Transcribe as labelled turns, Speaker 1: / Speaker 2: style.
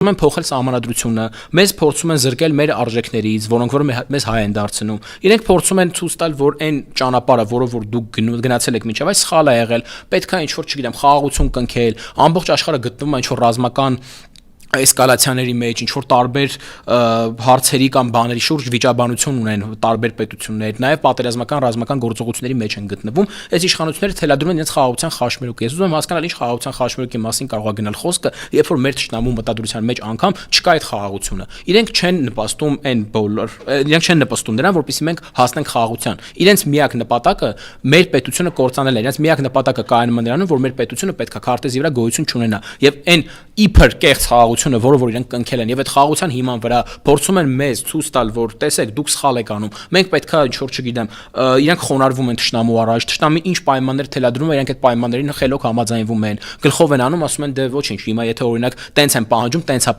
Speaker 1: Են փոխել սահմանադրությունը, մեզ փորձում են զրկել մեր արժեքներից, որոնք որ մեզ հայ են դարձնում։ Իրենք փորձում են ցույց տալ, որ այն ճանապարհը, որով որ դուք գնացել եք մինչև այս սխալ է եղել, պետք է ինչ-որ, չգիտեմ, խաղաղություն կնքել, ամբողջ աշխարհը գտնվում է ինչ-որ ռազմական էսկալացիաների մեջ, ինչ-որ տարբեր հարցերի կամ բաների շուրջ վիճաբանություն ունեն տարբեր պետություններ, նաև պատերազմական ռազմական գործողությունների մեջ են գտնվում, այս իշխանությունները թելադրում են իրենց խաղաղության խաչմերուկ։ Ես ուզում եմ հասկանալ, ինչ խաղաղության խաչմերուկի մասին կարող է գնալ խոսքը, երբ որ մեր ճշտամու մտադրության մեջ անգամ չկա այդ խաղաղությունը։ Իրենք չեն նպաստում այն բոլոր, իրենք չեն նպաստում նրան, որպեսզի մենք հասնենք խաղաղության։ Իրենց միակ նպատակը մեր պետությունը կործանել է, իրենց միակ նպատակը կայանում է նրանում, որ մեր պետությունը պետքա քարտեզի վրա գոյություն չունենա։ Եվ այն իբր կեղծ խաղաղությունը, որը որ իրենք կնքել են, եւ այդ խաղաղության հիման վրա փորձում են մեզ ցույց տալ, որ տեսեք, դուք սխալ եք անում։ Մենք պետքա ինչ-որ, չգիտեմ, իրենք խոնարհվում են թշնամու առաջ, թշնամի ինչ պայմաններ թելադրում է, իրենք այդ պայմաններին խելոք համաձայնվում են, գլխով են անում, ասում են դե ոչինչ, հիմա եթե օրինակ տենց են պահանջում, տենց է